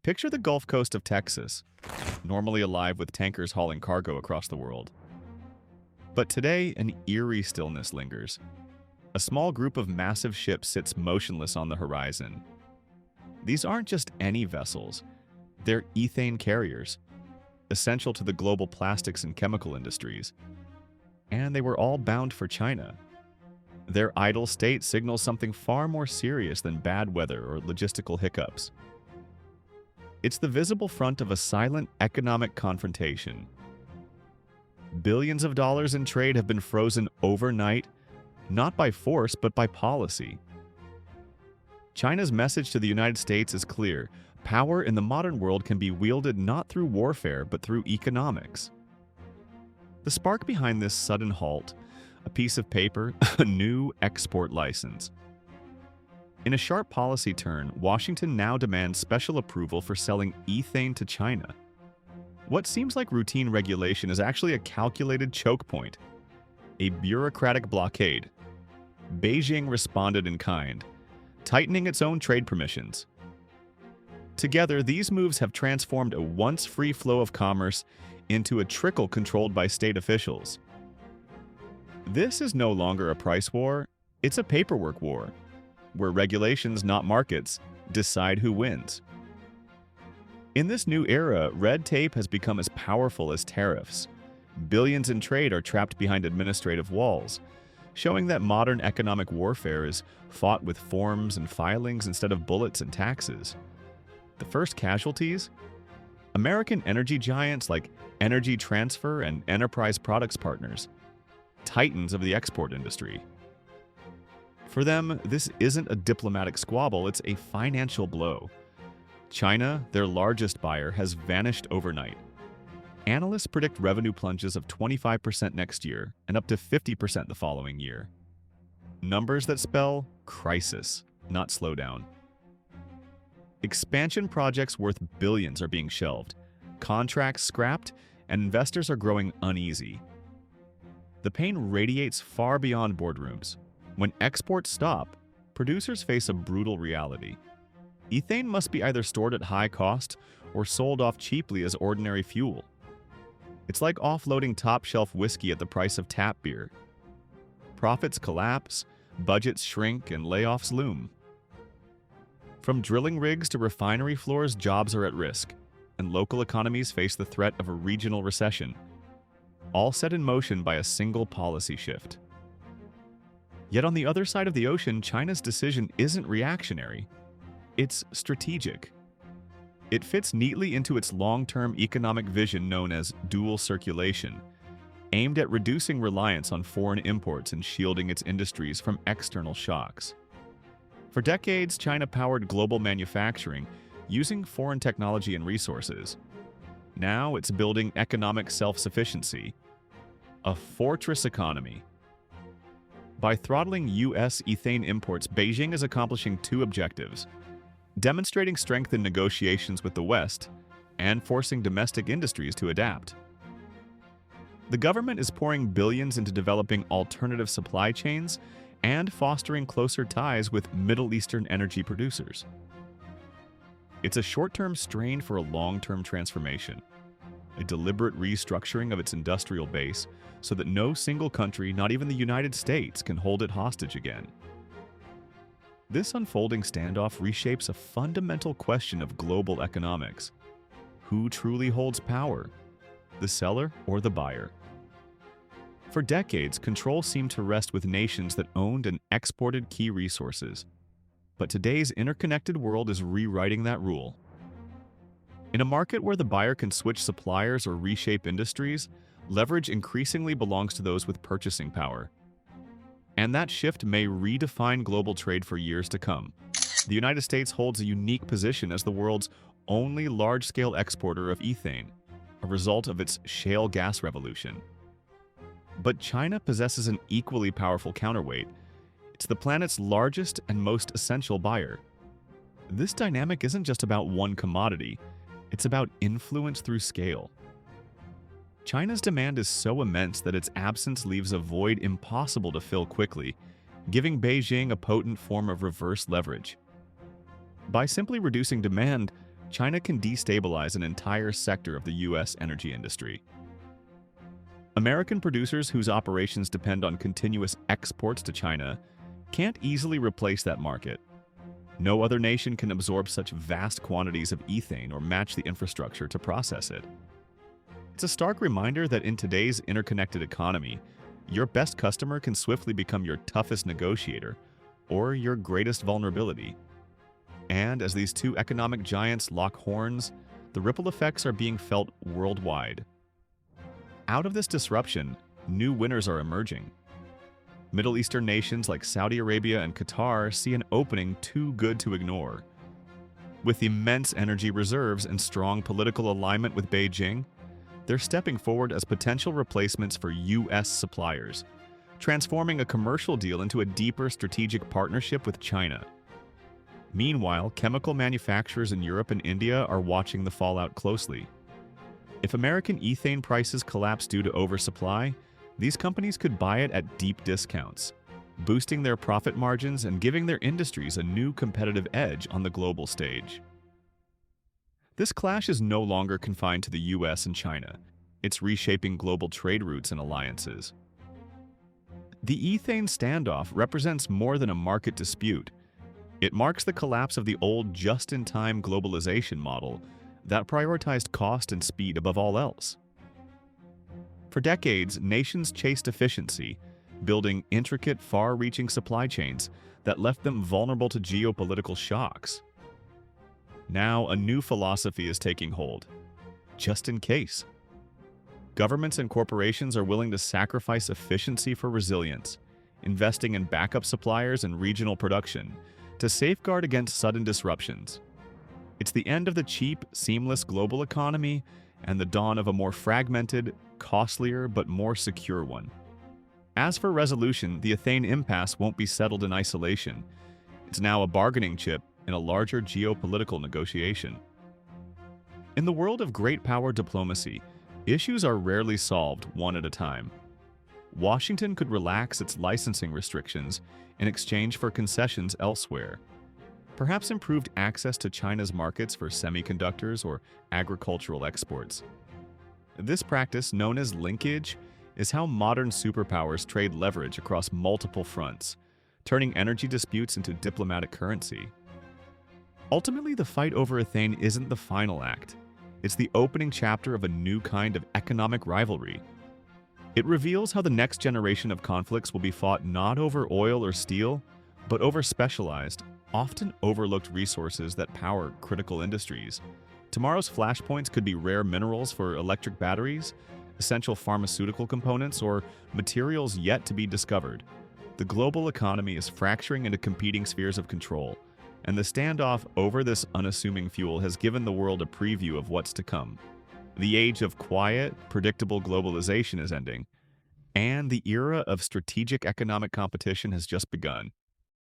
Picture the Gulf Coast of Texas, normally alive with tankers hauling cargo across the world. But today, an eerie stillness lingers. A small group of massive ships sits motionless on the horizon. These aren't just any vessels, they're ethane carriers, essential to the global plastics and chemical industries. And they were all bound for China. Their idle state signals something far more serious than bad weather or logistical hiccups. It's the visible front of a silent economic confrontation. Billions of dollars in trade have been frozen overnight, not by force, but by policy. China's message to the United States is clear. Power in the modern world can be wielded not through warfare, but through economics. The spark behind this sudden halt, a piece of paper, a new export license. In a sharp policy turn, Washington now demands special approval for selling ethane to China. What seems like routine regulation is actually a calculated choke point, a bureaucratic blockade. Beijing responded in kind, tightening its own trade permissions. Together, these moves have transformed a once free flow of commerce into a trickle controlled by state officials. This is no longer a price war, it's a paperwork war, where regulations, not markets, decide who wins. In this new era, red tape has become as powerful as tariffs. Billions in trade are trapped behind administrative walls, showing that modern economic warfare is fought with forms and filings instead of bullets and taxes. The first casualties? American energy giants like Energy Transfer and Enterprise Products Partners, titans of the export industry. For them, this isn't a diplomatic squabble, it's a financial blow. China, their largest buyer, has vanished overnight. Analysts predict revenue plunges of 25% next year and up to 50% the following year. Numbers that spell crisis, not slowdown. Expansion projects worth billions are being shelved, contracts scrapped, and investors are growing uneasy. The pain radiates far beyond boardrooms. When exports stop, producers face a brutal reality. Ethane must be either stored at high cost or sold off cheaply as ordinary fuel. It's like offloading top-shelf whiskey at the price of tap beer. Profits collapse, budgets shrink, and layoffs loom. From drilling rigs to refinery floors, jobs are at risk, and local economies face the threat of a regional recession, all set in motion by a single policy shift. Yet on the other side of the ocean, China's decision isn't reactionary. It's strategic. It fits neatly into its long-term economic vision known as dual circulation, aimed at reducing reliance on foreign imports and shielding its industries from external shocks. For decades, China powered global manufacturing using foreign technology and resources. Now it's building economic self-sufficiency, a fortress economy. By throttling U.S. ethane imports, Beijing is accomplishing two objectives: demonstrating strength in negotiations with the West and forcing domestic industries to adapt. The government is pouring billions into developing alternative supply chains and fostering closer ties with Middle Eastern energy producers. It's a short-term strain for a long-term transformation, a deliberate restructuring of its industrial base so that no single country, not even the United States, can hold it hostage again. This unfolding standoff reshapes a fundamental question of global economics. Who truly holds power, the seller or the buyer? For decades, control seemed to rest with nations that owned and exported key resources. But today's interconnected world is rewriting that rule. In a market where the buyer can switch suppliers or reshape industries, leverage increasingly belongs to those with purchasing power. And that shift may redefine global trade for years to come. The United States holds a unique position as the world's only large-scale exporter of ethane, a result of its shale gas revolution. But China possesses an equally powerful counterweight. It's the planet's largest and most essential buyer. This dynamic isn't just about one commodity, it's about influence through scale. China's demand is so immense that its absence leaves a void impossible to fill quickly, giving Beijing a potent form of reverse leverage. By simply reducing demand, China can destabilize an entire sector of the U.S. energy industry. American producers whose operations depend on continuous exports to China can't easily replace that market. No other nation can absorb such vast quantities of ethane or match the infrastructure to process it. It's a stark reminder that in today's interconnected economy, your best customer can swiftly become your toughest negotiator or your greatest vulnerability. And as these two economic giants lock horns, the ripple effects are being felt worldwide. Out of this disruption, new winners are emerging. Middle Eastern nations like Saudi Arabia and Qatar see an opening too good to ignore. With immense energy reserves and strong political alignment with Beijing, they're stepping forward as potential replacements for U.S. suppliers, transforming a commercial deal into a deeper strategic partnership with China. Meanwhile, chemical manufacturers in Europe and India are watching the fallout closely. If American ethane prices collapse due to oversupply, these companies could buy it at deep discounts, boosting their profit margins and giving their industries a new competitive edge on the global stage. This clash is no longer confined to the US and China. It's reshaping global trade routes and alliances. The ethane standoff represents more than a market dispute. It marks the collapse of the old just-in-time globalization model that prioritized cost and speed above all else. For decades, nations chased efficiency, building intricate, far-reaching supply chains that left them vulnerable to geopolitical shocks. Now, a new philosophy is taking hold: just in case. Governments and corporations are willing to sacrifice efficiency for resilience, investing in backup suppliers and regional production to safeguard against sudden disruptions. It's the end of the cheap, seamless global economy and the dawn of a more fragmented, costlier, but more secure one. As for resolution, the ethane impasse won't be settled in isolation. It's now a bargaining chip in a larger geopolitical negotiation. In the world of great power diplomacy, issues are rarely solved one at a time. Washington could relax its licensing restrictions in exchange for concessions elsewhere. Perhaps improved access to China's markets for semiconductors or agricultural exports. This practice, known as linkage, is how modern superpowers trade leverage across multiple fronts, turning energy disputes into diplomatic currency. Ultimately, the fight over ethane isn't the final act. It's the opening chapter of a new kind of economic rivalry. It reveals how the next generation of conflicts will be fought not over oil or steel, but over specialized, often overlooked resources that power critical industries. Tomorrow's flashpoints could be rare minerals for electric batteries, essential pharmaceutical components, or materials yet to be discovered. The global economy is fracturing into competing spheres of control, and the standoff over this unassuming fuel has given the world a preview of what's to come. The age of quiet, predictable globalization is ending, and the era of strategic economic competition has just begun.